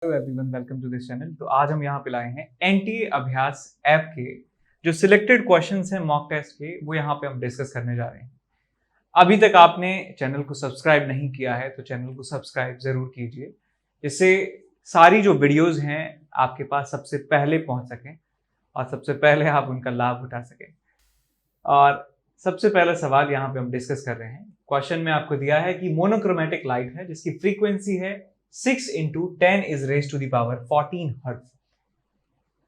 Hello everyone, welcome to this channel. तो आज हम यहाँ पे लाए हैं एनटीए अभ्यास ऐप के जो सिलेक्टेड क्वेश्चंस हैं मॉक टेस्ट के, वो यहाँ पे हम डिस्कस करने जा रहे हैं। अभी तक आपने चैनल को सब्सक्राइब नहीं किया है तो चैनल को सब्सक्राइब जरूर कीजिए, जिससे सारी जो वीडियोज हैं आपके पास सबसे पहले पहुंच सकें और सबसे पहले आप उनका लाभ उठा सकें। और सबसे पहला सवाल यहाँ पे हम डिस्कस कर रहे हैं। क्वेश्चन में आपको दिया है कि मोनोक्रोमेटिक लाइट है जिसकी फ्रीक्वेंसी है 6 into 10 is raised to the power 14 hertz.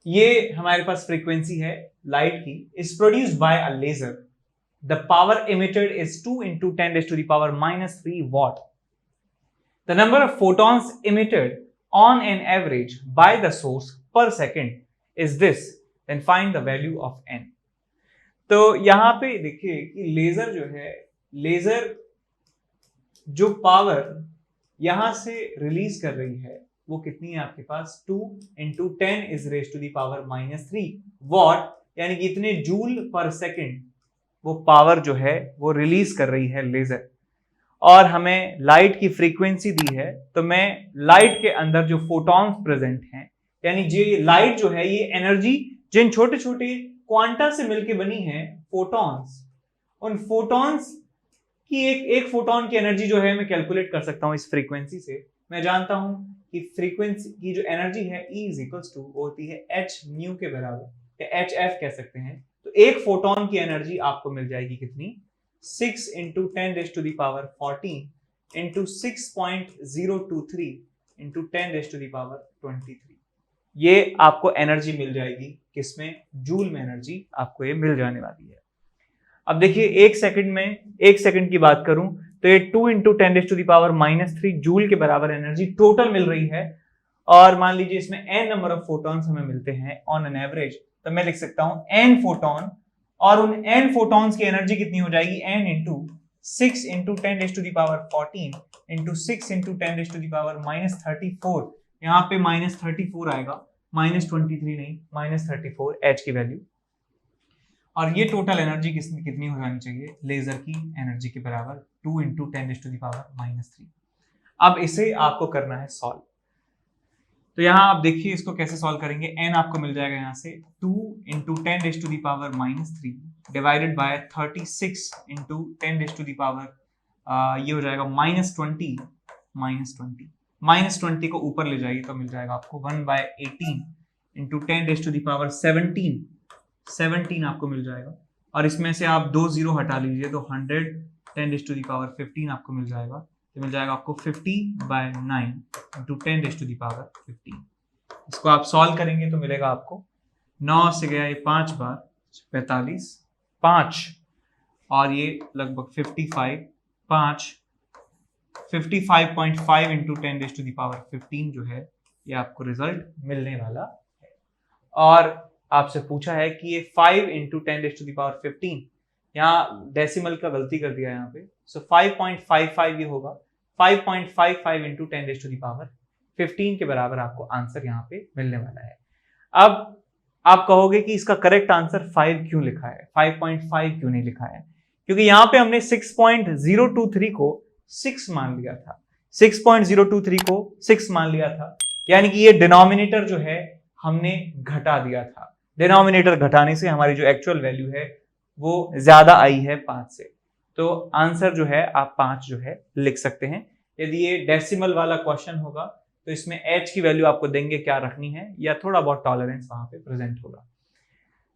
ये हमारे पास फ्रीक्वेंसी है लाइट की, is produced by a laser. The power emitted is 2 into 10 raised to the power -3 watt. The number of photons emitted on an average by the source per second is this. Then find the value of n. तो यहां पे देखिए कि laser जो है, laser जो power यहां से रिलीज कर रही है वो कितनी है आपके पास, 2 into 10 is raised to the power -3 what, यानी कि इतने जूल पर सेकेंड वो पावर जो है वो रिलीज कर रही है लेजर। और हमें लाइट की फ्रीक्वेंसी दी है, तो मैं लाइट के अंदर जो फोटॉन्स प्रेजेंट हैं, यानी जो लाइट जो है ये एनर्जी जिन छोटे छोटे क्वांटा से मिलके बनी है फोटॉन्स, उन फोटॉन्स कि एक फोटोन की एनर्जी जो है मैं कैलकुलेट कर सकता हूं इस फ्रीक्वेंसी से। मैं जानता हूं कि फ्रीक्वेंसी की जो एनर्जी है E = वो होती है h म्यू के बराबर, या hf कह सकते हैं। तो एक फोटोन की एनर्जी आपको मिल जाएगी कितनी, 6 into 10 raised to the power 14 into 6.023 into 10 raised to the power 23। ये आपको एनर्जी मिल जाएगी किसमें, जूल में एनर्जी आपको ये मिल जाने वाली है। अब देखिए एक सेकंड की बात करूं तो ये 2 into 10 raised to the power -3 joule के बराबर एनर्जी टोटल मिल रही है। और मान लीजिए इसमें n नंबर ऑफ फोटॉन्स हमें मिलते हैं ऑन एन एवरेज, तो मैं लिख सकता हूं n फोटॉन, और उन n फोटॉन्स की एनर्जी कितनी हो जाएगी, n into 6 into 10 raised to the power 14 into 6 into 10 raised to the power -34। यहाँ पे -34 आएगा, -23 नहीं, -34 h की वैल्यू। और ये टोटल एनर्जी कितनी हो जानी चाहिए, लेजर की एनर्जी के बराबर 2 into 10 raised to the power -3। अब इसे आपको करना है सॉल्व। तो यहाँ आप देखिए इसको कैसे सॉल्व करेंगे। n आपको मिल जाएगा यहाँ से 2 into 10 raised to the power -3 divided by 36 into 10 raised to the power ये हो जाएगा -20 को ऊपर ले जाइए तो मिल जाएगा आपको 1/18 into 10 raised to the power 17 आपको मिल जाएगा। और इसमें से आप 2 0 हटा लीजिए तो 100 10 raised to the power 15 आपको मिल जाएगा। तो मिल जाएगा आपको 50/9 into 10 raised to the power 15। इसको आप सॉल्व करेंगे तो मिलेगा आपको 9 से गया ये 5 बार 45 5, और ये लगभग 55.5 into 10 raised to the power 15 जो है ये आपको रिजल्ट मिलने वाला है। और आपसे पूछा है कि ये 5 into 10 raised to the power 15, यहाँ डेसिमल का गलती कर दिया यहाँ पे, सो 5.55 ये होगा, 5.55 into 10 raised to the power 15 के बराबर आपको आंसर यहाँ पे मिलने वाला है। अब आप कहोगे कि इसका करेक्ट आंसर 5 क्यों लिखा है, 5.5 क्यों नहीं लिखा है, क्योंकि यहाँ पे हमने 6.023 को 6 मान लिया था, 6.023 को 6 मान लिया था, यानी कि ये डिनोमिनेटर जो है हमने घटा दिया था। डिनोमिनेटर घटाने से हमारी जो एक्चुअल वैल्यू है वो ज्यादा आई है 5 से, तो आंसर जो है आप 5 जो है लिख सकते हैं। यदि ये डेसिमल वाला क्वेश्चन होगा तो इसमें h की वैल्यू आपको देंगे क्या रखनी है, या थोड़ा बहुत टॉलरेंस वहां पे प्रेजेंट होगा।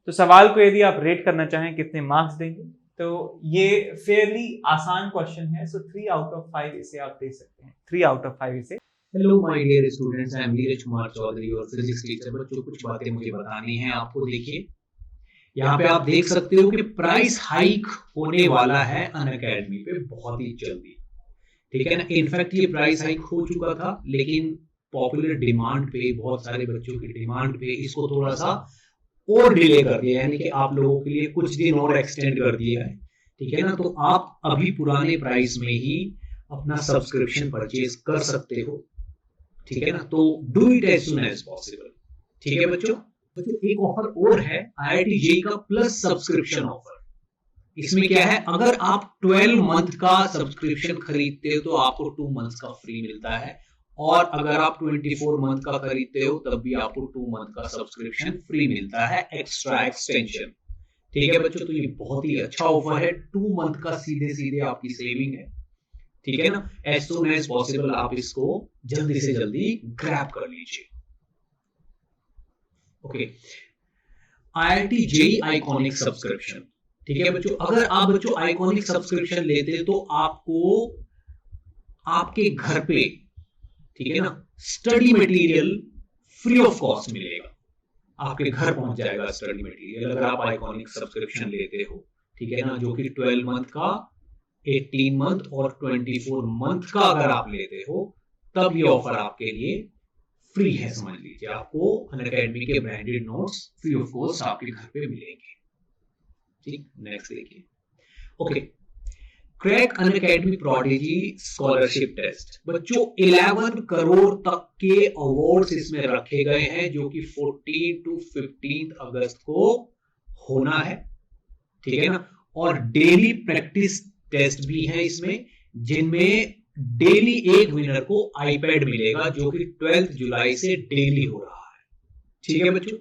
तो सवाल को यदि आप रेट करना चाहें कितने मार्क्स देंगे, तो ये फेयरली आसान क्वेश्चन है, सो 3 out of 5 इसे आप दे सकते हैं, 3 out of 5 इसे। Hello my dear students, I am Neeraj Kumar Chaudhary और फिजिक्स टीचर। बच्चों कुछ बातें मुझे बतानी है आपको। देखिए यहाँ पे आप देख सकते हो कि प्राइस हाइक होने वाला है अनअकैडमी पे बहुत ही जल्दी, ठीक है ना। इनफैक्ट ये प्राइस हाइक हो चुका था, लेकिन पॉपुलर डिमांड पे, बहुत सारे बच्चों की डिमांड पे इसको थोड़ा सा और डिले कर दिया, यानी कि आप लोगों के लिए कुछ दिन और एक्सटेंड कर दिया है, ठीक है ना। तो आप अभी पुराने प्राइस में ही अपना सब्सक्रिप्शन परचेज कर सकते हो, ठीक है ना। तो do it as soon as possible, ठीक है बच्चों। एक ऑफर और है IIT JEE का प्लस सब्सक्रिप्शन ऑफर। इसमें क्या है, अगर आप 12 मंथ का सब्सक्रिप्शन खरीदते हो तो आपको 2 मंथ्स का फ्री मिलता है, और अगर आप 24 मंथ का खरीदते हो तब भी आपको 2 मंथ का सब्सक्रिप्शन फ्री मिलता है, एक्स्ट्रा एक्सटेंशन। ठीक है बच्चों, तो ये बहुत ही अच्छा ऑफर है, 2 मंथ का सीधे सीधे आपकी सेविंग है। ठीक है ना, एज सुन एज पॉसिबल आप इसको जल्दी से जल्दी ग्रैब कर लीजिए। Okay, IIT JEE iconic subscription. ठीक है बच्चों, अगर आप बच्चों आइकॉनिक सब्सक्रिप्शन लेते तो आपको आपके घर पे, ठीक है ना, study material free of cost मिलेगा, आपके घर पहुंच जाएगा स्टडी मटेरियल अगर आप आइकॉनिक सब्सक्रिप्शन लेते हो। ठीक है ना, जो कि 12 मंथ का, 18 मंथ और 24 मंथ का अगर आप लेते हो तब ये ऑफर आपके लिए फ्री है, समझ लीजिए। आपको अनअकैडमी के branded notes free of cost आपके घर पे मिलेंगे। ठीक, नेक्स्ट देखिए। Okay, crack Unacademy prodigy scholarship test. बच्चों 11 करोड़ तक के अवार्ड्स इसमें रखे गए हैं, जो कि 14 to 15 अगस्त को होना है। ठीक है ना, और डेली प्रैक्टिस टेस्ट भी है इसमें, जिनमें डेली एक विनर को आईपैड मिलेगा, जो कि 12 जुलाई से डेली हो रहा है। ठीक है बच्चों,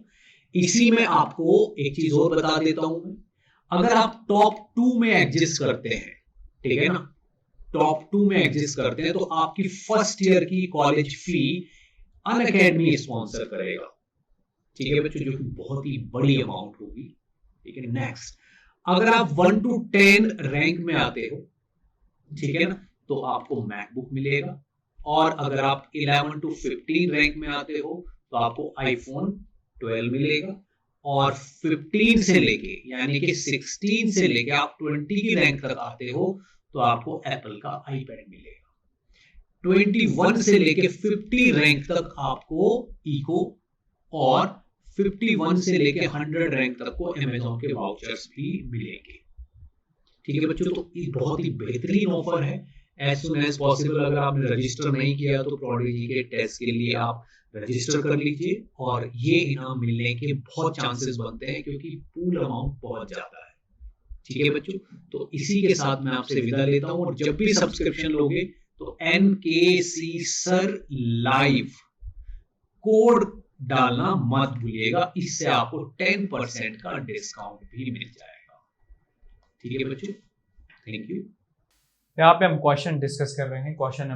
इसी में आपको एक चीज और बता देता हूं मैं, अगर आप टॉप 2 में एग्जिस्ट करते हैं, ठीक है ना, टॉप 2 में एग्जिस्ट करते हैं, तो आपकी फर्स्ट ईयर की कॉलेज फी अनअकैडमी स्पॉन्सर करेगा। ठीक है बच्चों, जो कि बहुत ही बड़ी अमाउंट होगी। ठीक है, नेक्स्ट, अगर आप 1 to 10 रैंक में आते हो, ठीक है ना, तो आपको मैकबुक मिलेगा, और अगर आप 11 to 15 रैंक में आते हो तो आपको आईफोन 12 मिलेगा, और 15 से लेके यानी कि 16 से लेके आप 20 की रैंक तक आते हो तो आपको एप्पल का आईपैड मिलेगा। 21 से लेके 50 रैंक तक आपको इको, और 51 से लेके 100 रैंक तक को अमेज़न के वाउचर्स भी मिलेंगे। ठीक है बच्चों, तो ये बहुत ही बेहतरीन ऑफर है। एज सुन एज पॉसिबल अगर आपने रजिस्टर नहीं किया तो प्रोडिजी के टेस्ट के लिए आप रजिस्टर कर लीजिए, और ये इनाम मिलने के बहुत चांसेस बनते हैं, क्योंकि पूल अमाउंट पहुंच जाता है। ठीक है बच्चों, तो इसी के साथ मैं आपसे विदा लेता हूं, और जब भी सब्सक्रिप्शन लोगे तो NKC सर लाइव कोड डालना मत भूलिएगा, इससे आपको 10% का डिस्काउंट भी मिल जाएगा। ठीक है बच्चों, थैंक यू। यहाँ पे हम क्वेश्चन डिस्कस कर रहे हैं, क्वेश्चन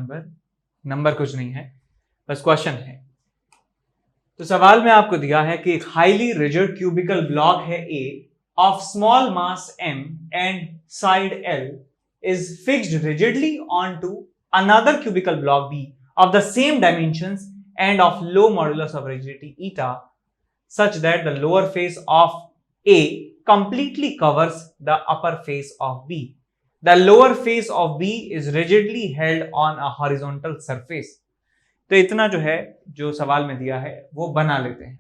नंबर कुछ नहीं है, बस क्वेश्चन है। तो सवाल में आपको दिया है कि एक हाईली रिजिड क्यूबिकल ब्लॉक है A of small mass M and side L is fixed rigidly onto another cubical block B of the same dimensions and of low modulus of rigidity eta, such that the lower face of A completely covers the upper face of B. The lower face of B is rigidly held on a horizontal surface. तो इतना जो है, जो सवाल में दिया है वो बना लेते हैं।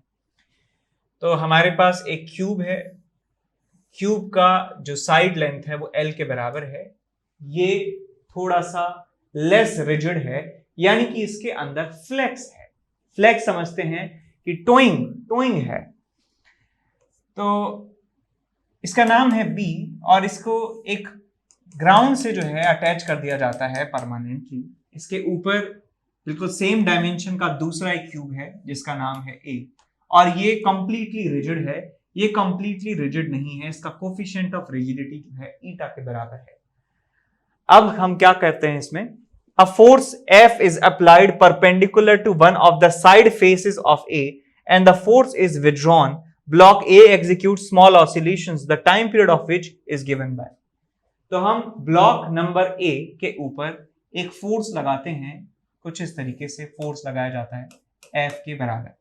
तो हमारे पास एक क्यूब है, क्यूब का जो साइड लेंथ है वो L के बराबर है, ये थोड़ा सा लेस रिजिड है, यानी कि इसके अंदर फ्लेक्स है। फ्लेक्स समझते हैं कि टोइंग है। तो इसका नाम है B, और इसको एक ग्राउंड से जो है अटैच कर दिया जाता है परमानेंटली। इसके ऊपर बिल्कुल सेम डायमेंशन का दूसरा एक क्यूब है जिसका नाम है A, और ये कंप्लीटली रिजिड है। ये कंप्लीटली रिजिड नहीं है, इसका कोफिशिएंट ऑफ रिजिडिटी जो है ईटा के बराबर है। अब हम क्या कहते हैं इसमें, a force F is applied perpendicular to one of the side faces of A and the force is withdrawn. Block A executes small oscillations, the time period of which is given by. तो हम block number A के ऊपर एक force लगाते हैं, कुछ इस तरीके से फोर्स लगाया जाता है F के बराबर।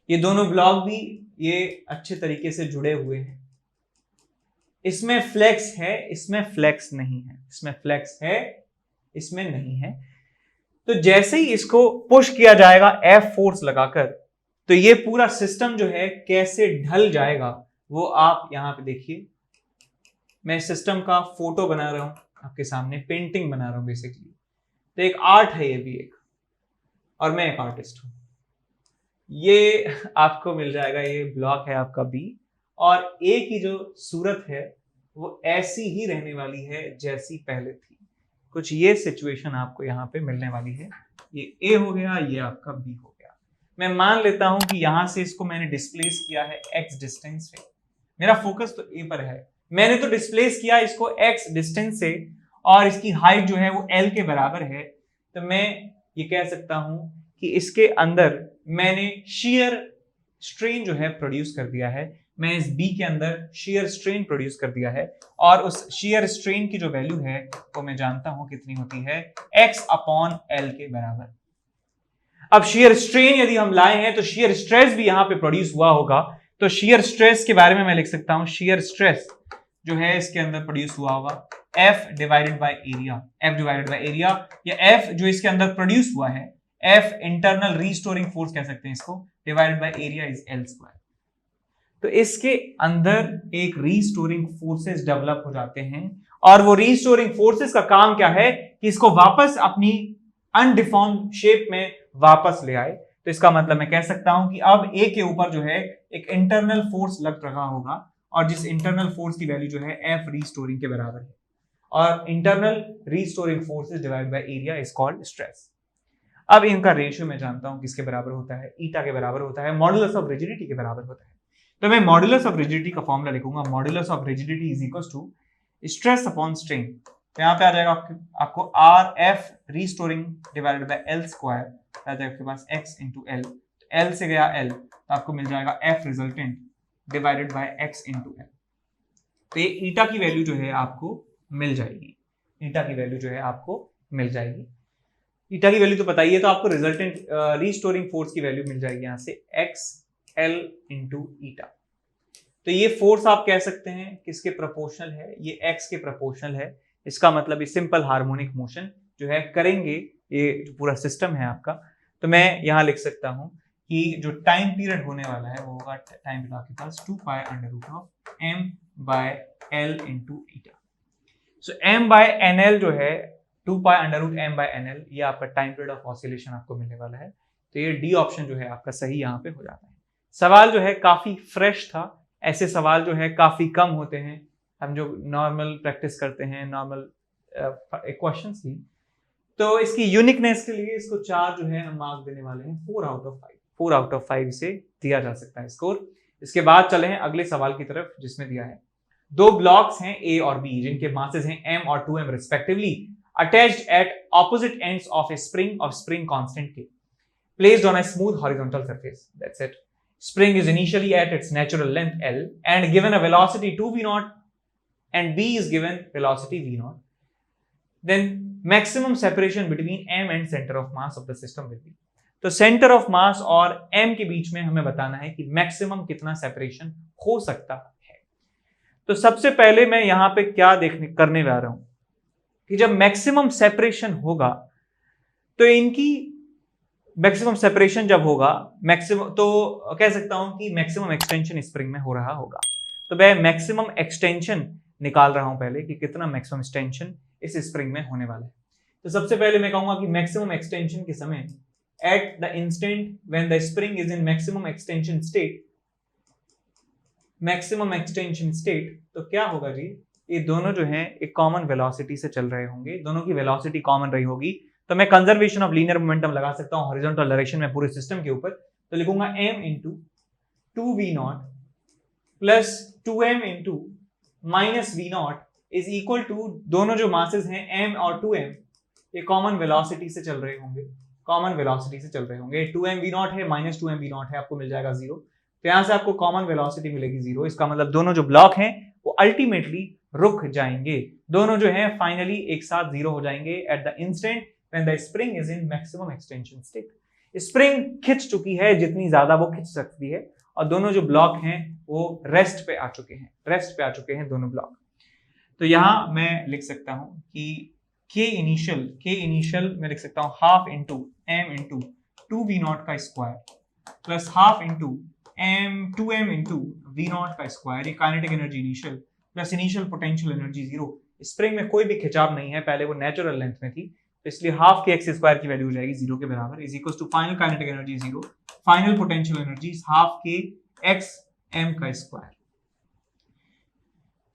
ये दोनों ब्लॉक भी ये अच्छे तरीके से जुड़े हुए हैं। इसमें फ्लेक्स है, इसमें फ्लेक्स नहीं है, इसमें फ्लेक्स है, इसमें नहीं है। तो जैसे ही इसको पुश किया जाएगा F फोर्स लगाकर, तो ये पूरा सिस्टम जो है कैसे ढल जाएगा वो आप यहां पे देखिए। मैं सिस्टम का फोटो बना रहा हूं आपके सामने, पेंटिंग बना रहा हूं बेसिकली। तो एक आर्ट है ये भी एक, और मैं एक आर्टिस्ट हूं। ये आपको मिल जाएगा, ये ब्लॉक है आपका B, और A की जो सूरत है वो ऐसी ही रहने वाली है जैसी पहले थी। कुछ ये सिचुएशन आपको यहाँ पे मिलने वाली है। ये ए हो गया, ये आपका बी हो गया। मैं मान लेता हूं कि यहां से इसको मैंने डिस्प्लेस किया है एक्स डिस्टेंस से, मेरा फोकस तो ए पर है, मैंने तो डिस्प्लेस किया इसको एक्स डिस्टेंस से और इसकी हाइट जो है वो एल के बराबर है, तो मैं ये कह सकता हूं कि इसके अंदर मैंने shear स्ट्रेन जो है प्रोड्यूस कर दिया है, मैं इस बी के अंदर shear स्ट्रेन प्रोड्यूस कर दिया है और उस shear स्ट्रेन की जो वैल्यू है वो मैं जानता हूं कितनी होती है, x अपॉन एल के बराबर। अब shear स्ट्रेन यदि हम लाए हैं तो shear स्ट्रेस भी यहां पे प्रोड्यूस हुआ होगा, तो shear स्ट्रेस के बारे में मैं लिख सकता हूं shear स्ट्रेस जो है इसके अंदर प्रोड्यूस हुआ होगा F divided by area, F divided by area, या F जो इसके अंदर प्रोड्यूस हुआ है F इंटरनल रीस्टोरिंग फोर्स कह सकते हैं इसको, divided by area is L square. तो इसके अंदर एक रीस्टोरिंग फोर्सेस डेवलप हो जाते हैं और वो रीस्टोरिंग फोर्सेस का काम क्या है कि इसको वापस अपनी अनडिफॉर्म शेप में वापस ले आए। तो इसका मतलब मैं कह सकता हूं कि अब ए के ऊपर जो है एक इंटरनल फोर्स लग रहा होगा और जिस इंटरनल फोर्स की वैल्यू जो है एफ रीस्टोरिंग के बराबर है और internal restoring force is divided by area is called stress. अब इनका रेशियो मैं जानता हूं किसके बराबर होता है, ईटा के बराबर होता है, मॉडुलस ऑफ रिजिडिटी के बराबर होता है। तो मैं मॉडुलस ऑफ रिजिडिटी का फॉर्मूला लिखूंगा, modulus of rigidity is equal to stress upon strain. तो यहां पे आ जाएगा आपको R F restoring divided by L square, आ जाएगा आपके पास एक्स इंटू एल, एल से गया एल तो आपको मिल जाएगा F resultant divided by X into L. तो ये ईटा की वैल्यू जो है आपको मिल जाएगी, ईटा की वैल्यू जो है आपको मिल जाएगी। ईटा की वैल्यू तो पता ही है, तो आपको रिजल्टेंट रीस्टोरिंग फोर्स की वैल्यू मिल जाएगी यहां से एक्स एल इंटू ईटा। तो ये फोर्स आप कह सकते हैं किसके प्रोपोर्शनल है, ये एक्स के प्रोपोर्शनल है। इसका मतलब ये सिंपल हार्मोनिक मोशन जो है करेंगे, ये जो पूरा सिस्टम है आपका। तो मैं यहां लिख सकता हूं कि जो टाइम पीरियड होने वाला है वो होगा टाइम पीरियड आपके पास 2 pi under root of m by l into eta. So m by nl जो है 2 pi under root m by nl, ये आपका टाइम पीरियड ऑफ ऑसिलेशन आपको मिलने वाला है। तो ये डी ऑप्शन जो है आपका सही यहाँ पे हो जाता है। सवाल जो है काफी फ्रेश था, ऐसे सवाल जो है काफी कम होते हैं, हम जो नॉर्मल प्रैक्टिस करते हैं नॉर्मल क्वेश्चंस की। तो इसकी यूनिकनेस के लिए इसको 4 जो है हम मार्क देने वाले हैं, 4 आउट ऑफ 5, 4 आउट ऑफ 5 से दिया जा सकता है स्कोर। इसके बाद चले हैं अगले सवाल की तरफ जिसमें दिया है 2 ब्लॉक्स हैं A और B जिनके मासेस हैं m और 2m respectively, attached eight opposite ends of A spring constant K, placed on a smooth horizontal surface. That's it. Spring is initially at its natural length L and given a velocity 2v0 and B is given velocity v0. Then maximum separation between m and center of mass of the system will be. तो centre of mass और m के बीच में हमें बताना है कि maximum कितना separation हो सकता है। तो सबसे पहले मैं यहां पे क्या करने जा रहा हूं कि जब मैक्सिमम सेपरेशन होगा तो इनकी मैक्सिमम सेपरेशन जब होगा मैक्सिमम, तो कह सकता हूं कि मैक्सिमम एक्सटेंशन स्प्रिंग में हो रहा होगा। तो मैं मैक्सिमम एक्सटेंशन निकाल रहा हूं पहले कि कितना मैक्सिमम एक्सटेंशन इस स्प्रिंग में होने वाला है। तो सबसे पहले मैं कहूंगा कि मैक्सिमम एक्सटेंशन के समय at the instant when the spring is in maximum extension state, maximum extension state, तो क्या होगा जी, ये दोनों जो हैं एक कॉमन वेलोसिटी से चल रहे होंगे, दोनों की वेलोसिटी कॉमन रही होगी। तो मैं कंजर्वेशन ऑफ लीनियर मोमेंटम लगा सकता हूं हॉरिजॉन्टल डायरेक्शन में पूरे सिस्टम के ऊपर। तो लिखूंगा m into 2v0 plus 2m into minus v0 is equal to, दोनों जो मासेस हैं m और 2m ये कॉमन वेलोसिटी से चल रहे होंगे, कॉमन वेलोसिटी से चल रहे होंगे। 2m v0 है माइनस 2m v0 है, आपको मिल जाएगा 0। तो यहां से आपको कॉमन वेलोसिटी मिलेगी 0। इसका मतलब दोनों जो ब्लॉक हैं वो अल्टीमेटली रुक जाएंगे, दोनों जो हैं फाइनली एक साथ 0 हो जाएंगे at the instant when the spring is in maximum extension state. Spring खिंच चुकी है जितनी ज्यादा वो खिंच सकती है और दोनों जो ब्लॉक हैं वो रेस्ट पे आ चुके हैं, रेस्ट पे आ चुके हैं दोनों ब्लॉक। तो यहां मैं लिख सकता हूं कि k इनिशियल मैं लिख सकता हूं half into m into 2v0 का square plus half into m into v0 का स्क्वायर, ये kinetic energy initial plus initial potential energy 0। Spring में कोई भी खिंचाव नहीं है, पहले वो नेचुरल लेंथ में थी, इसलिए हाफ के एक्स स्क्वायर की वैल्यू हो जाएगी 0 के बराबर, is equal to final kinetic energy 0, final potential energy half के एक्स m का स्क्वायर।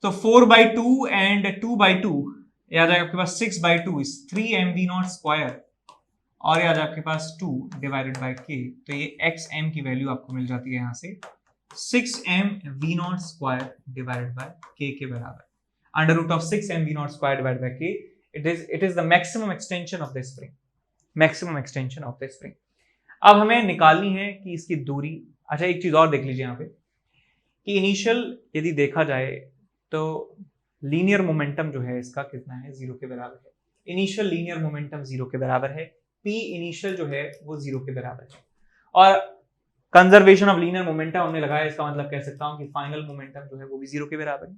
तो 4/2 एंड 2/2 याद आएगा आपके पास 6/2 इज 3mv0 स्क्वायर और ये आ जाए आपके पास 2 डिवाइडेड बाय k, तो ये xm की वैल्यू आपको मिल जाती है यहाँ से 6m v0 square divided by k के बराबर। Under root of 6m v0 square divided by k, it is the maximum extension of the spring, maximum extension of the spring. अब हमें निकालनी है कि इसकी दूरी। अच्छा, एक चीज और देख लीजिए यहाँ पे कि इनिशियल यदि देखा जाए तो लीनियर मोमेंटम जो है इसका कितना है, 0 के बराबर है। इनिशियल लीनियर मोमेंटम 0 के बराबर है, p इनिशियल जो है वो 0 के बराबर है, और कंजर्वेशन ऑफ लीनियर मोमेंटम हमने लगाया, इसका मतलब कह सकता हूं कि फाइनल मोमेंटम जो है वो भी 0 के बराबर है।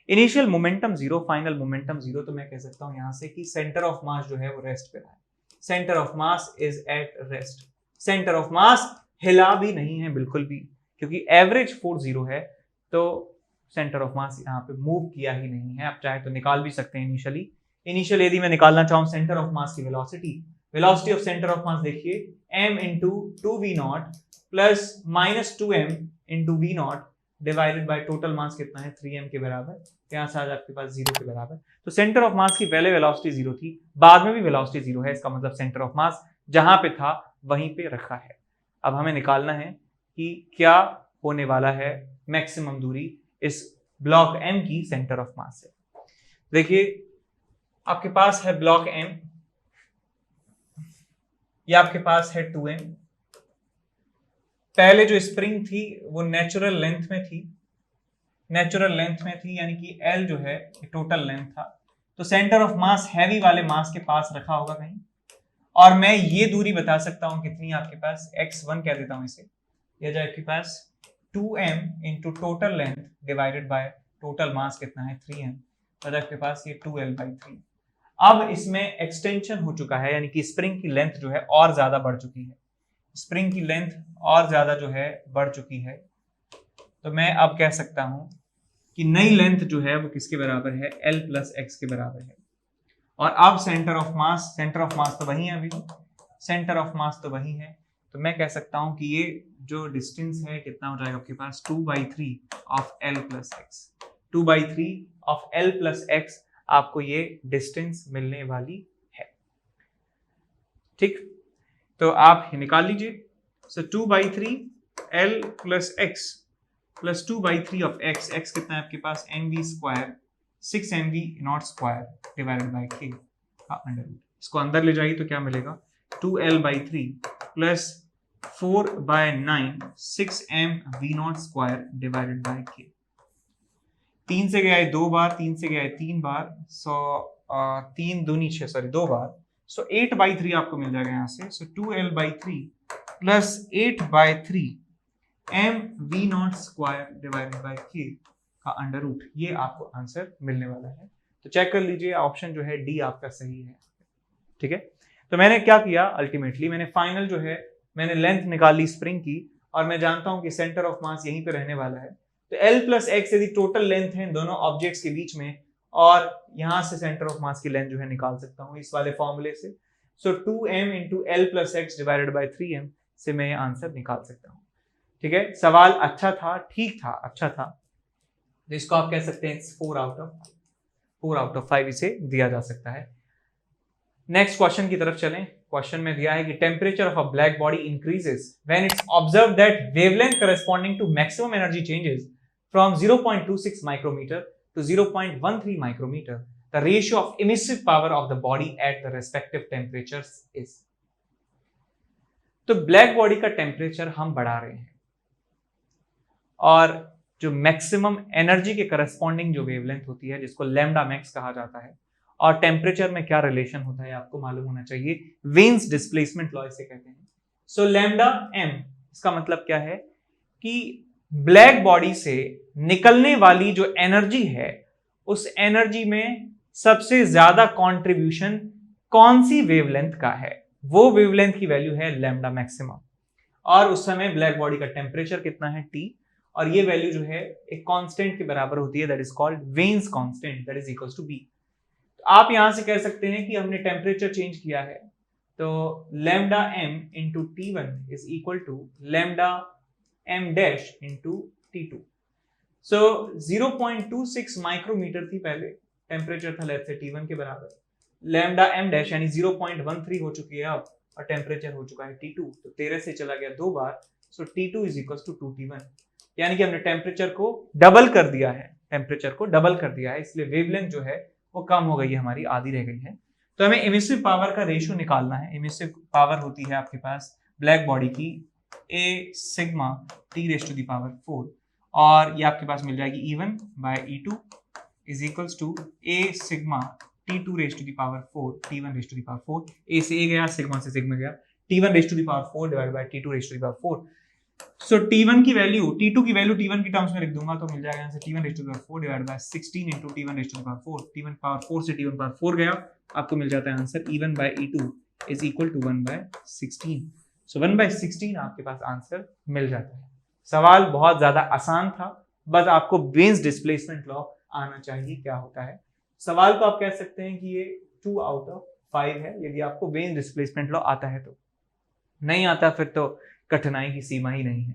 इनिशियल मोमेंटम 0, फाइनल मोमेंटम 0, तो मैं कह सकता हूं यहां से कि सेंटर ऑफ मास जो है वो रेस्ट पे रहा है, centre of mass is at rest. Centre of mass हिला भी नहीं है बिल्कुल भी, क्योंकि एवरेज फोर्स 0 है, तो सेंटर ऑफ मास यहाँ पे मूव किया ही नहीं है। आप चाहे तो निकाल भी सकते हैं इनिशियल यदि मैं निकालना चाहूँ सेंटर ऑफ मास की velocity of centre of mass देखिए m into 2v0 plus minus 2m into v0 divided by total mass कितना है 3m के बराबर, यहाँ से आज आपके पास 0 के बराबर। तो सेंटर ऑफ मास की पहले वेलोसिटी 0 थी, बाद में भी वेलोसिटी 0 है, इसका मतलब सेंटर ऑफ मास जहां पे था वहीं पे रखा है। अब हमें निकालना है कि क्या होने वाला है मैक्सिमम दूरी इस ब्लॉक M की सेंटर ऑफ मास से। देखिए आपके पास है ब्लॉक M, ये आपके पास है 2m। पहले जो स्प्रिंग थी वो नेचुरल लेंथ में थी, यानी कि L जो है टोटल लेंथ था, तो सेंटर ऑफ मास हैवी वाले मास के पास रखा होगा कहीं, और मैं ये दूरी बता सकता हूं कितनी आपके पास, x1 कह देता हूं इसे, ये जाए आपके पास 2m into total length divided by total mass कितना है 3m, तो आपके पास ये 2l/3। अब इसमें एक्सटेंशन हो चुका है, यानी कि स्प्रिंग की लेंथ जो है और ज्यादा बढ़ चुकी है, स्प्रिंग की लेंथ और ज्यादा जो है बढ़ चुकी है, तो मैं अब कह सकता हूं कि नई लेंथ जो है वो किसके बराबर है, L प्लस x के बराबर है। और अब सेंटर ऑफ मास तो वही है, अभी सेंटर ऑफ मास तो वही है, तो मैं कह सकता हूं कि ये जो डिस्टेंस है कितना हो जाएगा आपके पास 2/3 of L plus x, 2/3 of L plus x आपको ये डिस्टेंस मिलने वाली है। ठीक, तो आप निकाल लीजिए। सो 2/3 L plus x plus 2/3 of x, x कितना है आपके पास mv square 6mv0 square divided by k का अंडर रूट। इसको अंदर ले जाइए तो क्या मिलेगा, 2l/3 plus 4/9 6mv0 square divided by k। 3 से गया है 2 बार, 3 से गया है 3 बार, सो 3 दूनी 6, सॉरी 2 बार, सो 8/3 आपको मिल जाएगा यहाँ से। सो 2l/3 plus 8/3 mv0 square divided by k का अंडर रूट, ये आपको आंसर मिलने वाला है। तो चेक कर लीजिए, ऑप्शन जो है डी आपका सही है। ठीक है, तो मैंने क्या किया, अल्टीमेटली मैंने फाइनल जो है मैंने लेंथ निकाली स्प्रिंग की, और मैं जानता हूं कि सेंटर ऑफ मास यहीं पे रहने वाला है, तो L प्लस x यदि टोटल लेंथ है दोनों ऑब्जेक्ट्स के बीच में, और यहां से सेंटर ऑफ मास की लेंथ जो है निकाल सकता हूं इस वाले फॉर्मूले से। सो 2m into L plus x divided by 3m से मैं ये आंसर निकाल सकता हूँ। ठीक है, सवाल अच्छा था, ठीक था, अच्छा था, तो इसको आप कह सकते हैं 4 आउट ऑफ 5 इसे दिया जा सकता है। नेक्स्ट क्वेश्चन की तरफ चलें। क्वेश्चन में दिया है कि temperature of a black body increases when it's observed that wavelength corresponding to maximum energy changes from 0.26 micrometer to 0.13 micrometer. The ratio of emissive power of the body at the respective temperatures is. तो black body का temperature हम बढ़ा रहे हैं, और जो maximum energy के corresponding जो वेवलेंथ होती है जिसको लैम्डा मैक्स कहा जाता है, और टेम्परेचर में क्या रिलेशन होता है आपको मालूम होना चाहिए, वेन्स डिस्प्लेसमेंट लॉ इसे कहते हैं। सो लैम्डा एम, इसका मतलब क्या है कि ब्लैक बॉडी से निकलने वाली जो एनर्जी है उस एनर्जी में सबसे ज्यादा कंट्रीब्यूशन कौन सी वेवलेंथ का है, वो वेवलेंथ की वैल्यू है लैम्डा मैक्सिमम, और उस समय ब्लैक बॉडी का टेम्परेचर कितना है T, और ये वैल्यू जो है एक कांस्टेंट के बराबर होती है, that is called Wien's constant, that is equals to B। आप यहां से कह सकते हैं कि हमने टेम्परेचर चेंज किया है, तो lambda m into T1 is equal to lambda m dash into T2। So 0.26 micrometer थी पहले, टेम्परेचर था लेट्स से T1 के बराबर, लैम्डा m डैश यानी 0.13 हो चुकी है अब, और टेम्परेचर हो चुका है T2, तो 13 से चला गया 2 बार, so T2 is equal to 2T1, यानी कि हमने टेम्परेचर को डबल कर दिया है, टेम्परेचर को डबल कर दिया है, इसलिए वेवलेंथ जो है वो कम हो गई है, हमारी आधी रह गई है। तो हमें इमिसिव पावर का रेशियो निकालना है। इमिसिव पावर होती है आपके पास ब्लैक बॉडी की A sigma T raise to the power 4, और ये आपके पास मिल जाएगी E1 by E2 is equals to A sigma T2 raise to the power 4 T1 raise to the power 4, A से A गया, सिग्मा से सिग्मा गया, T1 raise to the power 4 divide by T2 raise to the power 4। So T1 की value, T2 की value T1 की terms में लिख दूंगा तो मिल जाएगा यहाँ से T1 raise to the power 4 divide by 16 into T1 raise to the power 4, T1 power 4 से T1 पावर 4 गया, आपको मिल जाता है answer E1 by E2 is equal to 1 by 16। So 1 by 16 आपके पास आंसर मिल जाता है। सवाल बहुत ज्यादा आसान था, बस आपको वेन्स डिस्प्लेसमेंट लॉ आना चाहिए क्या होता है। सवाल को आप कह सकते हैं कि ये 2 आउट ऑफ 5 है, यदि आपको वेन्स डिस्प्लेसमेंट लॉ आता है तो। नहीं आता फिर तो कठिनाई की सीमा ही नहीं है।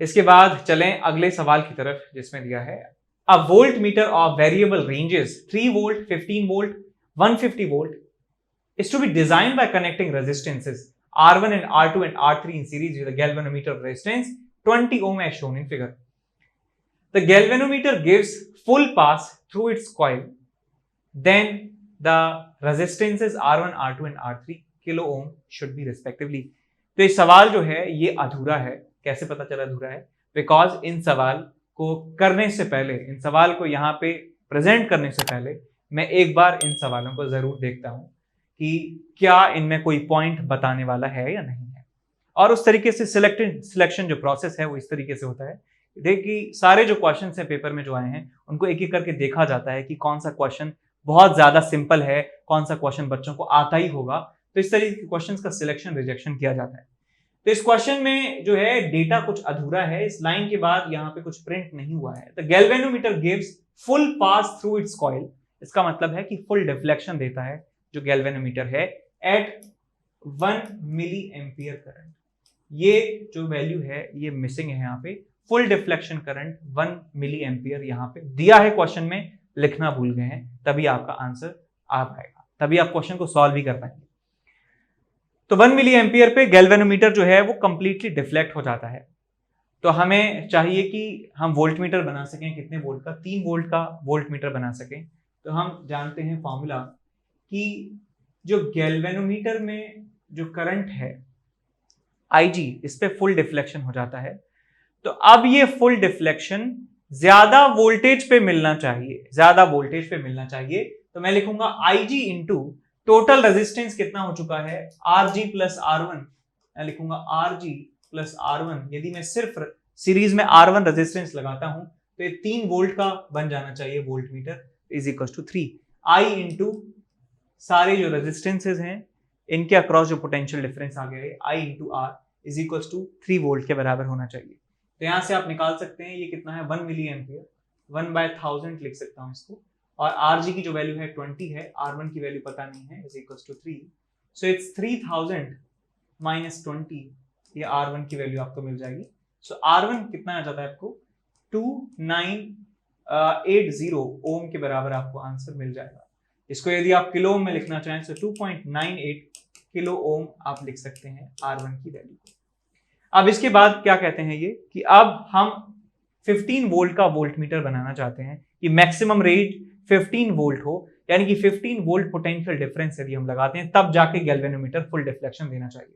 इसके बाद चलें अगले सवाल की तरफ, जिसमें दिया है a voltmeter of variable ranges 3 volt, 15 volt, 150 volt is to be designed by connecting resistances R1 and R2 and R3 in series with a galvanometer of resistance 20 ohm as shown in figure. The galvanometer gives full pass through its coil. Then the resistances R1, R2 and R3 kilo ohm should be respectively. तो ये सवाल जो है ये अधूरा है। कैसे पता चला अधूरा है? बिकॉज इन सवाल को करने से पहले, इन सवाल को यहाँ पे प्रेजेंट करने से पहले मैं एक बार इन सवालों को जरूर देखता हूँ कि क्या इनमें कोई पॉइंट बताने वाला है या नहीं है। और उस तरीके से सिलेक्शन जो प्रोसेस है वो इस तरीके से होता है। देखिए सारे जो क्वेश्चन हैं पेपर में जो आए हैं उनको एक एक करके देखा जाता है कि कौन सा क्वेश्चन बहुत ज्यादा सिंपल है, कौन सा क्वेश्चन बच्चों को आता ही होगा, तो इस तरीके के क्वेश्चंस का सिलेक्शन रिजेक्शन किया जाता है। तो इस क्वेश्चन में जो है डेटा कुछ अधूरा है, इस लाइन के बाद यहाँ पे कुछ प्रिंट नहीं हुआ है। The galvanometer gives full pass through it's coil, इसका मतलब है कि फुल डिफ्लेक्शन देता है जो गैल्वेनोमीटर है एट 1 मिली एम्पियर करंट। ये जो वैल्यू है ये मिसिंग है यहाँ पे। Full deflection current 1 milliampere यहाँ पे दिया है क्वेश्चन में, लिखना भूल गए हैं, तभी आपका आंसर आ पाएगा, तभी आप क्वेश्चन को सॉल्व भी कर पाएंगे। तो 1 मिली एम्पियर पे गैल्वेनोमीटर जो है वो कंप्लीटली डिफ्लेक्ट हो जाता है। तो हमें चाहिए कि हम वोल्ट मीटर बना सकें, कितने वोल्ट का, 3 वोल्ट का वोल्ट मीटर बना सकें। तो हम जानते हैं फॉर्मूला कि जो गैल्वेनोमीटर में जो करंट है IG, इस पे फुल डिफ्लेक्शन हो जाता है। तो अब ये फुल डिफ्लेक्शन ज्यादा वोल्टेज पे मिलना चाहिए, ज्यादा वोल्टेज पे मिलना चाहिए। तो मैं लिखूंगा IG इंटू टोटल रेजिस्टेंस कितना हो चुका है RG प्लस R1, मैं लिखूंगा RG प्लस R1। यदि मैं सिर्फ सीरीज में R1 रेजिस्टेंस लगाता हूं तो ये 3 वोल्ट का बन जाना चाहिए voltmeter, is equal to 3 I into सारे जो रेजिस्टेंसेज हैं इनके अक्रॉस जो पोटेंशियल डिफरेंस आ गया है I into R is equal to 3 volt के बराबर होना चाहिए। तो यहां से आप निकाल सकते हैं ये कितना है 1 मिली एम्पियर, 1/1000 लिख सकता हूं इसको, और RG की जो वैल्यू है 20 है, R1 की वैल्यू पता नहीं है, is equal to 3, so it's 3000 minus 20, ये R1 की वैल्यू आपको मिल जाएगी। सो R1 कितना आ जाता है आपको 2980 ओम के बराबर आपको आंसर मिल जाएगा। इसको यदि आप किलो ओम में लिखना चाहें तो 2.98 किलो ओम आप लिख सकते हैं R1 की वैल्यू को। अब इसके बाद क्या कहते हैं ये कि अब हम 15 वोल्ट का वोल्ट मीटर बनाना चाहते हैं कि मैक्सिमम रेंज 15 वोल्ट हो, यानी कि 15 वोल्ट पोटेंशियल डिफरेंस यदि हम लगाते हैं तब जाके गैल्वेनोमीटर फुल डिफ्लेक्शन देना चाहिए।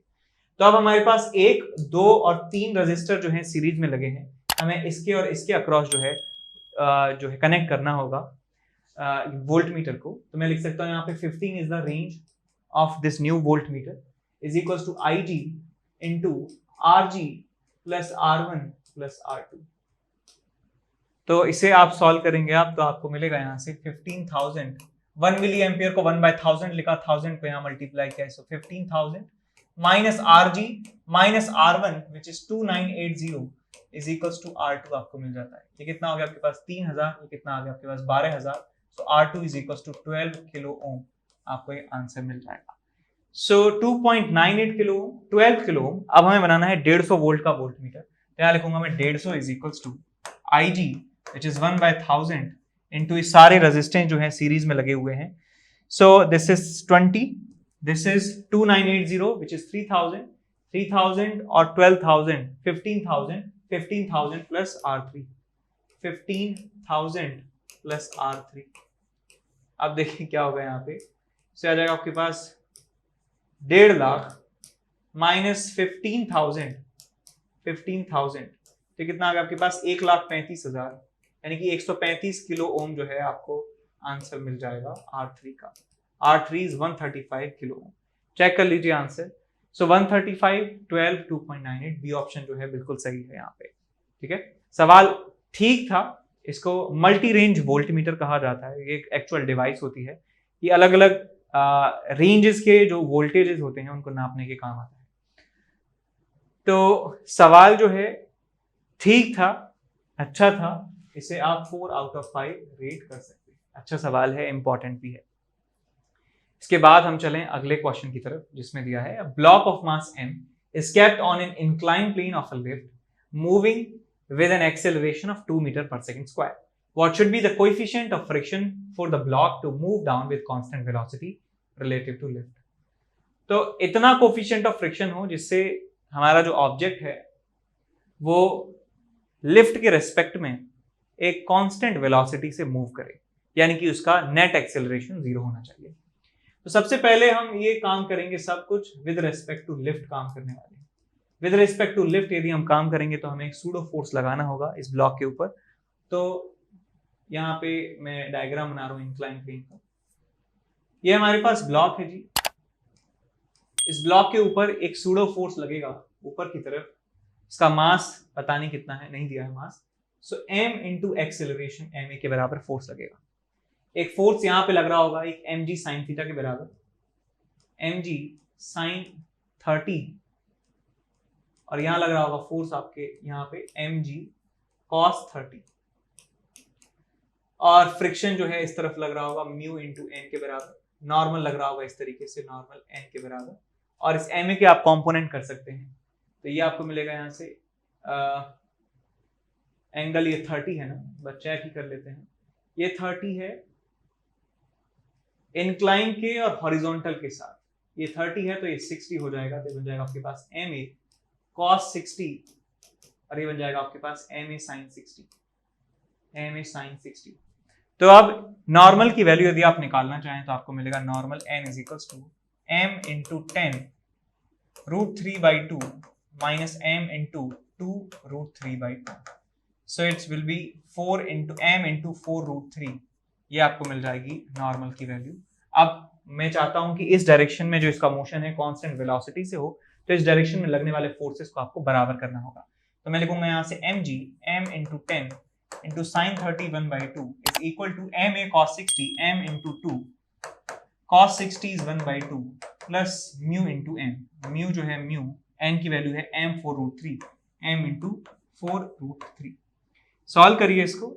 तो अब हमारे पास 1, 2 और 3 रजिस्टर जो है सीरीज में लगे हैं, हमें इसके और इसके अक्रॉस जो है कनेक्ट करना होगा वोल्ट मीटर को। तो मैं लिख सकता हूँ यहाँ पे 15 is the range of this new voltmeter is equal to IG into RG plus R1 plus R2। तो इसे आप सॉल्व करेंगे आप तो आपको मिलेगा यहाँ से 15,000, 1 मिली एम्पियर को 1/1000 लिखा, 1000 को यहाँ मल्टीप्लाई किया, so 15,000 minus RG minus R1 which is 2980 is equals to R2 आपको मिल जाता है। ये कितना हो गया आपके पास 3000, ये कितना आ गया आपके पास 12000, so R2 is equals to 12 kilo ohm, आपको ये आंसर मिल जाएगा। So 2.98 kilo ohm, 12 kilo ohm. अब हमें बनाना है 150 वोल्ट का वोल्ट मीटर, तो यहाँ लिखूंगा मैं 150 is equals to IG which is 1/1000 into इस सारे रेजिस्टेंस जो है सीरीज में लगे हुए हैं। So this is 20 This is 2980, which is 3000, 3000 और 12,000, 15,000, 15,000 plus R3, 15,000 plus R3. अब देखिए क्या होगा यहाँ पे, से आ जाएगा आपके पास 1.5 लाख माइनस 15,000, 15,000 तो कितना आ गया आपके पास 1,35,000, यानी कि 135 किलो ओम जो है आपको आंसर मिल जाएगा R3 का. R3 is 135 kilo ohm. Check कर लीजिए आंसर. सो 135, 12, 2.98 बी ऑप्शन जो है बिल्कुल सही है यहाँ पे. ठीक है, सवाल ठीक था. इसको मल्टी रेंज वोल्टमीटर कहा जाता है. ये एक एक्चुअल डिवाइस होती है. ये अलग अलग रेंजेस के जो वोल्टेजेस होते हैं उनको नापने के काम आता है. तो सवाल जो है ठीक था, अच्छा था. इसे आप 4 आउट ऑफ 5 रेट कर सकते हैं. अच्छा सवाल है, इंपॉर्टेंट भी है. इसके बाद हम चलें अगले क्वेश्चन की तरफ, जिसमें दिया है block of mass m is kept on an inclined plane of a lift moving with an acceleration of 2 meter per second square. What should be the coefficient of friction for the block to move down with constant velocity relative to lift? तो इतना coefficient of friction हो जिससे हमारा जो object है वो lift के respect में एक कांस्टेंट वेलोसिटी से मूव करे, यानी कि उसका नेट एक्सेलरेशन 0 होना चाहिए. तो सबसे पहले हम ये काम करेंगे सब कुछ विद रेस्पेक्ट टू लिफ्ट काम करने वाले हैं. विद रेस्पेक्ट टू लिफ्ट यदि हम काम करेंगे तो हमें एक सूडो फोर्स लगाना होगा इस ब्लॉक के ऊपर. तो यहाँ पे मैं डायग्राम बना रहा हूँ इंक्लाइन प्लेन का. ये हमारे पास ब्लॉक है जी. इस ब्लॉक के ऊपर एक सूडो फोर्स लगेगा ऊपर की तरफ. इसका मास पता नहीं कितना है, नहीं दिया है मास. सो m इंटू एक्सेलरेशन ma के बराबर फोर्स लगेगा. एक फोर्स यहां पे लग रहा होगा एक mg साइन थीटा के बराबर, mg साइन 30, और यहां लग रहा होगा फोर्स आपके यहाँ पे mg cos 30, और फ्रिक्शन जो है इस तरफ लग रहा होगा म्यू इंटू n के बराबर. नॉर्मल लग रहा होगा इस तरीके से, नॉर्मल n के बराबर. और इस ma के आप कंपोनेंट कर सकते हैं. तो ये आपको मिलेगा यहाँ से एंगल ये 30 है ना, बस चेक ही कर लेते हैं. ये 30 है इंक्लाइन के और हॉरिजॉन्टल के साथ. ये 30 है तो ये 60 हो जाएगा. तो बन जाएगा आपके पास ma cos 60, और ये बन जाएगा आपके पास ma sin 60, ma sin 60. तो अब नॉर्मल की वैल्यू यदि आप निकालना चाहें तो आपको मिलेगा normal n is equals to m into 10 √3/2 minus m into 2 √3/2. So it's will be 4 into m into 4 √3. ये आपको मिल जाएगी नॉर्मल की वैल्यू. अब मैं चाहता हूं कि इस डायरेक्शन में जो इसका मोशन है कांस्टेंट वेलोसिटी से हो, तो इस डायरेक्शन में लगने वाले फोर्सेस को आपको बराबर करना होगा. तो मैं लिखूंगा यहाँ से mg m into 10 into sine 30 1/2 is equal to ma cos 60 m into 2 cos 60 इज 1/2 plus mu into n. Mu जो है म्यू, n की वैल्यू है m 4 √3, m इंटू 4 √3. सॉल्व करिए इसको.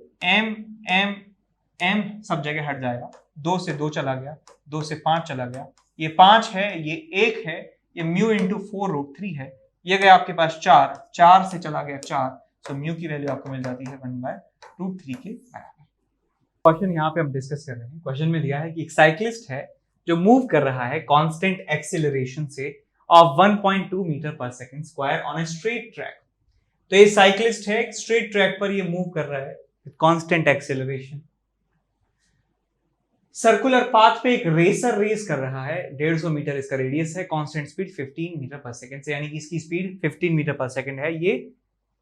m सब जगह हट जाएगा. 2 से 2 चला गया, 2 से 5 चला गया, ये 5 है, ये 1 है, ये म्यू इंटू 4 √3 है, ये गया आपके पास 4, 4 से चला गया 4. सो म्यू की वैल्यू आपको मिल जाती है 1/√3 के बराबर. क्वेश्चन यहाँ पे हम डिस्कस कर रहे हैं. क्वेश्चन में दिया है कि एक साइक्लिस्ट है जो मूव कर रहा है कांस्टेंट एक्सेलरेशन से ऑफ 1.2 मीटर पर second square on a straight track. तो ये साइक्लिस्ट है, स्ट्रेट ट्रैक पर ये मूव कर रहा है कांस्टेंट एक्सेलरेशन. सर्कुलर पाथ पे एक रेसर रेस कर रहा है. 150 मीटर इसका रेडियस है. कांस्टेंट स्पीड 15 मीटर पर सेकंड से, यानी कि इसकी स्पीड 15 मीटर पर सेकंड है. ये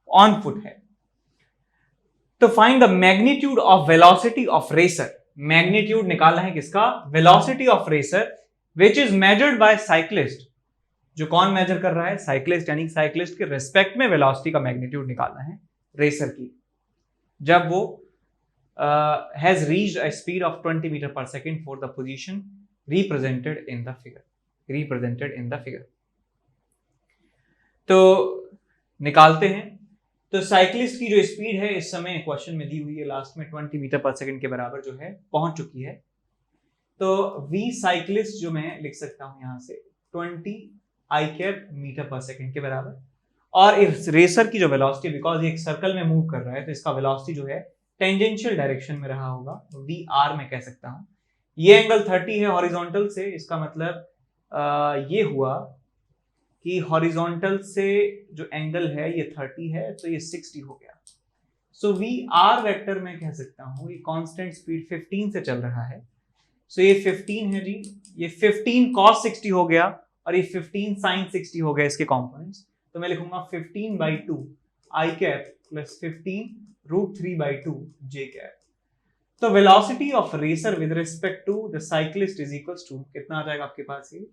ऑन फुट है. तो find the magnitude of velocity of racer. Magnitude निकालना है किसका? Velocity of racer which is measured by cyclist. जो कौन मेजर कर रहा है? साइक्लिस्ट. यानी साइक्लिस्ट के रेस्पेक्ट में वेलोसिटी का मैग्नीट्यूड निकालना है रेसर की, जब वो has reached a speed of 20 meter per second for the position represented in the figure. तो निकालते हैं. तो साइक्लिस्ट की जो स्पीड है इस समय क्वेश्चन में दी हुई है, लास्ट में 20 मीटर पर सेकंड के बराबर जो है पहुंच चुकी है. तो v साइक्लिस्ट जो मैं लिख सकता हूं यहां से 20 i कैप मीटर पर सेकंड के बराबर. और इस रेसर की जो वेलोसिटी, बिकॉज ये एक सर्कल में मूव कर रहा है, तो इसका वेलोसिटी जो है टेंजेंशियल डायरेक्शन में रहा होगा, VR में कह सकता हूं. ये एंगल 30 है हॉरिजॉन्टल से, इसका मतलब ये हुआ कि हॉरिजॉन्टल से जो एंगल है ये 30 है, तो ये 60 हो गया। सो वी आर वेक्टर मैं कह सकता हूं ये कांस्टेंट स्पीड 15 से चल रहा है। सो ये 15 है जी, ये 15 cos 60 हो गया और ये 15 sin 60 हो गया इसके कंपोनेंट्स। तो मैं लिखूंगा 15/2 i cap plus 15√3/2 j cap. तो velocity of racer with respect to the cyclist is equals to कितना आ जाएगा आपके पास, ये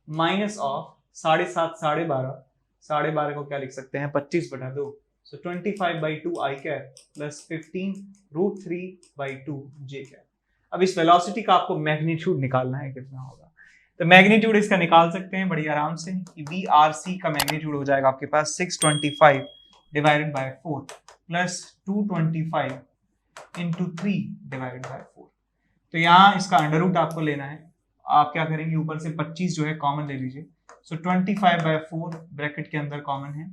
माइनस ऑफ 7.5 12.5 को क्या लिख सकते हैं 25/2। सो 25/2 i cap plus 15√3/2 j cap. अब इस वेलोसिटी का आपको मैग्नीट्यूड निकालना है कितना होगा, तो मैग्नीट्यूड इसका निकाल सकते हैं बड़ी आराम से कि VRC का मैग्नीट्यूड हो जाएगा आपके पास 625 divided by 4 plus 225 into 3 divided by 4। तो यहाँ इसका अंडर रूट आपको लेना है। आप क्या करेंगे, ऊपर से 25 जो है कॉमन ले लीजिए। सो 25/4 ब्रैकेट के अंदर कॉमन है,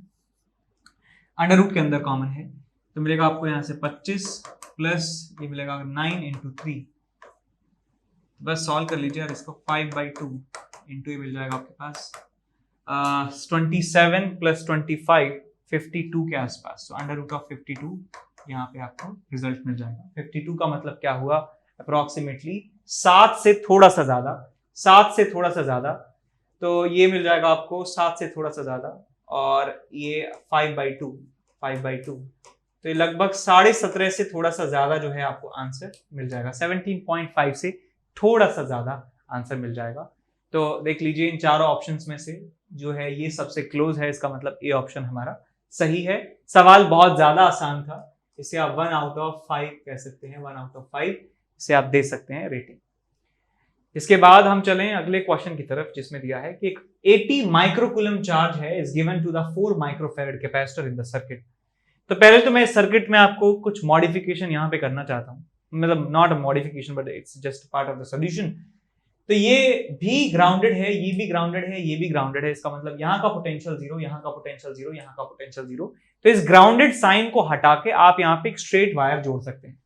अंडर रूट के अंदर कॉमन है, तो मिलेगा आपको यहाँ से 25 प्लस ये मिलेगा 9 इंटू 3। बस सॉल्व कर लीजिए और इसको 5/2 इंटू ये मिल जाएगा आपके पास 27 प्लस 25 52 के आसपास। तो अंडर रूट ऑफ 52 यहाँ पे आपको रिजल्ट मिल जाएगा। 52 का मतलब क्या हुआ, अप्रोक्सीमेटली 7 से थोड़ा सा ज्यादा, 7 से थोड़ा सा ज्यादा, तो ये मिल जाएगा आपको 7 से थोड़ा सा ज्यादा, और ये 5/2 तो ये लगभग 17.5 से थोड़ा सा ज्यादा जो है आपको आंसर मिल जाएगा। 17.5 से थोड़ा सा ज्यादा आंसर मिल जाएगा। तो देख लीजिए इन चारों ऑप्शंस में से जो है ये सबसे क्लोज है, इसका मतलब ए ऑप्शन हमारा सही है। सवाल बहुत ज्यादा आसान था, इसे आप 1 आउट ऑफ 5 कह सकते हैं, 1 आउट ऑफ 5 इसे आप दे सकते हैं रेटिंग। इसके बाद हम चलें अगले क्वेश्चन की तरफ, जिसमें दिया है कि एक 80 माइक्रोकूलम चार्ज है is given to the 4 microfarad capacitor in the circuit. तो पहले तो मैं सर्किट में आपको कुछ मॉडिफिकेशन यहाँ पे करना चाहता हूँ, मतलब not a modification but it's just part of the solution. तो ये भी ग्राउंडेड है, ये भी ग्राउंडेड है, ये भी ग्राउंडेड है, इसका मतलब यहाँ का पोटेंशियल 0, यहाँ का पोटेंशियल 0, यहाँ का पोटेंशियल 0। तो इस ग्राउंडेड साइन को हटा के आप यहाँ पे एक स्ट्रेट वायर जोड़ सकते हैं।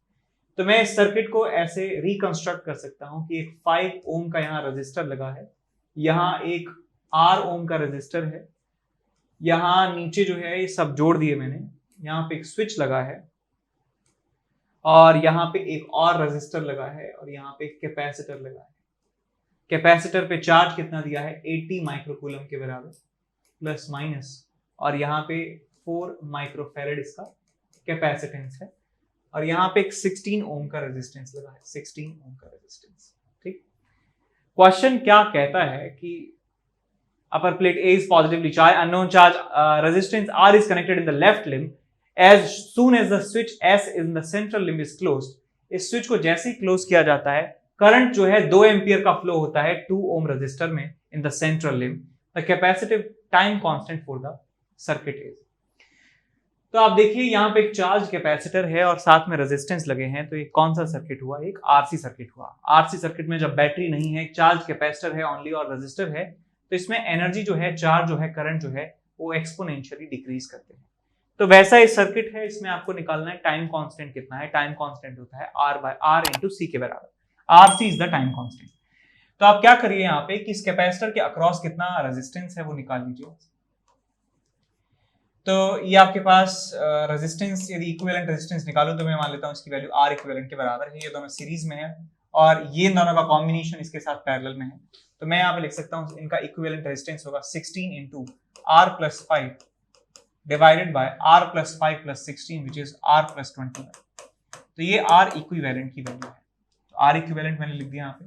तो मैं इस सर्किट को ऐसे रिकंस्ट्रक्ट कर सकता हूं कि एक 5 ओम का यहाँ रजिस्टर लगा है, यहाँ एक R ओम का रजिस्टर है, यहाँ नीचे जो है ये सब जोड़ दिए मैंने, यहाँ पे एक स्विच लगा है, और यहाँ पे एक और रजिस्टर लगा है, और यहाँ पे एक कैपेसिटर लगा है। कैपेसिटर पे चार्ज कितना दिया है 80 माइक्रोकूलम के बराबर प्लस माइनस, और यहाँ पे 4 माइक्रोफैरेड इसका कैपेसिटेंस है, और यहाँ पे एक 16 ओम का रेजिस्टेंस लगा है, 16 ओम का रेजिस्टेंस। ठीक, क्वेश्चन क्या कहता है कि अपर plate A is positively charged, unknown charge resistance R is connected in the left limb. As soon as the switch S in the central limb is closed, इस स्विच को जैसे ही क्लोज किया जाता है, करंट जो है 2 एम्पियर का flow होता है 2 ओम रजिस्टर में in the central limb. The capacitive time constant for the circuit is. तो आप देखिए यहाँ पे एक चार्ज कैपेसिटर है और साथ में रेजिस्टेंस लगे हैं, तो ये कौन सा सर्किट हुआ, एक आरसी सर्किट हुआ। आरसी सर्किट में जब बैटरी नहीं है, चार्ज कैपेसिटर है ओनली और रेजिस्टर है, तो इसमें एनर्जी जो है, चार्ज जो है, करंट जो है, वो एक्सपोनेंशियली डिक्रीज करते हैं। तो वैसा ये सर्किट है, इसमें आपको निकालना है टाइम कांस्टेंट कितना है। टाइम कांस्टेंट होता है R/R इंटू सी के बराबर, RC is the time constant. तो आप क्या करिए यहाँ पे कि इस कैपेसिटर के अक्रॉस कितना रेजिस्टेंस है वो निकाल लीजिए। तो ये आपके पास रेजिस्टेंस, यदि इक्विवेलेंट रेजिस्टेंस निकालो तो मैं मान लेता हूँ इसकी वैल्यू R इक्विवेलेंट के बराबर है। ये दोनों सीरीज में है और ये दोनों का कॉम्बिनेशन इसके साथ पैरेलल में है, तो मैं यहाँ पे लिख सकता हूँ इनका इक्विवेलेंट रेजिस्टेंस होगा 16 into R+5 divided by R+5+16 which is R+21। तो ये R इक्विवेलेंट की वैल्यू है। तो R इक्विवेलेंट मैंने लिख दिया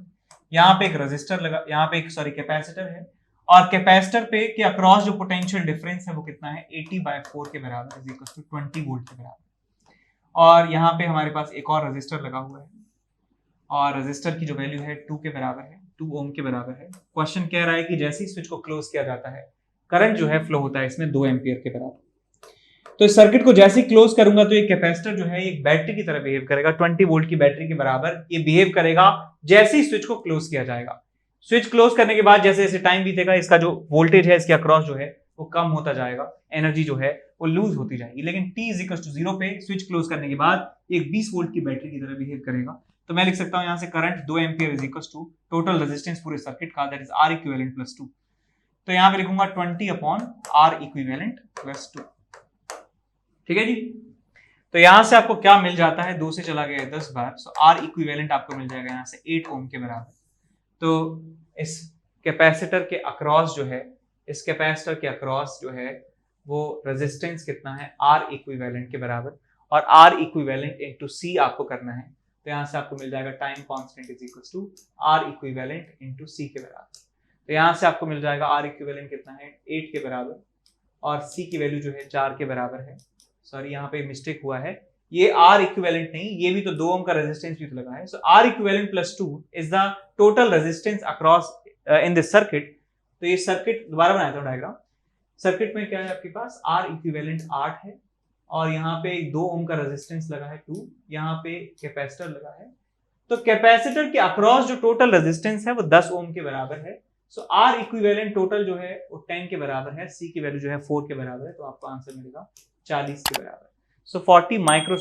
यहाँ पे एक रेजिस्टर लगा, यहाँ पे एक कैपेसिटर है, और कैपेसिटर पे के अक्रॉस जो पोटेंशियल डिफरेंस है वो कितना है 80/4 के बराबर इज इक्वल टू 20 वोल्ट के बराबर। और यहाँ पे हमारे पास एक और रेजिस्टर लगा हुआ है, और रेजिस्टर की जो वैल्यू है 2 के बराबर है, 2 ओम के बराबर है। क्वेश्चन कह रहा है कि जैसे ही स्विच को क्लोज किया जाता है, करंट जो है फ्लो होता है इसमें 2 एम्पियर के बराबर। तो इस सर्किट को जैसे ही क्लोज करूंगा तो ये कैपेसिटर जो है एक बैटरी की तरह बिहेव करेगा, 20 वोल्ट की बैटरी के बराबर ये बिहेव करेगा जैसे ही स्विच को क्लोज किया जाएगा। स्विच क्लोज करने के बाद जैसे जैसे टाइम बीतेगा, इसका जो वोल्टेज है इसके अक्रॉस जो है वो कम होता जाएगा, एनर्जी जो है वो लूज होती जाएगी। लेकिन t = 0 पे स्विच क्लोज करने के बाद एक 20 वोल्ट की बैटरी की तरह बिहेव करेगा, तो मैं लिख सकता हूं यहां से current 2 ampere is equal to total resistance पूरे सर्किट का, that is R equivalent plus 2। तो यहां पे लिखूंगा 20 अपॉन आर इक्विवेलेंट प्लस 2। ठीक है जी। तो यहां से आपको क्या मिल जाता है, 2 से चला गया 10 बार, सो आर इक्विवेलेंट आपको मिल जाएगा यहां से 8 ओम के बराबर। तो इस कैपेसिटर के अक्रॉस जो है, इस कैपेसिटर के अक्रॉस जो है वो रेजिस्टेंस कितना है, आर इक्विवेलेंट के बराबर, और आर इक्विवेलेंट इनटू सी आपको करना है। तो यहां से आपको मिल जाएगा time constant is equal to R equivalent into C के बराबर। तो यहां से आपको मिल जाएगा आर इक्विवेलेंट कितना है, 8 के बराबर, और सी की वैल्यू जो है 4 के बराबर है। सॉरी यहाँ पे मिस्टेक हुआ है, ये आर इक्विवेलेंट नहीं, ये भी तो 2 ओम का रेजिस्टेंस भी तो लगा है। So R equivalent plus 2 is the total resistance across in this circuit. तो ये सर्किट दोबारा बनाता हूं डायग्राम। सर्किट में क्या है आपके पास, आर इक्विवेलेंट 8 है, और यहाँ पे 2 ओम का रेजिस्टेंस लगा है 2, यहाँ पे कैपेसिटर लगा है। तो कैपेसिटर के अक्रॉस जो टोटल रेजिस्टेंस है वो 10 ओम के बराबर है। सो आर इक्विवेलेंट टोटल जो है वो 10 के बराबर है, सी की वैल्यू जो है 4 के बराबर है, तो आपको आंसर मिलेगा 40 के बराबर। सो 40 माइक्रो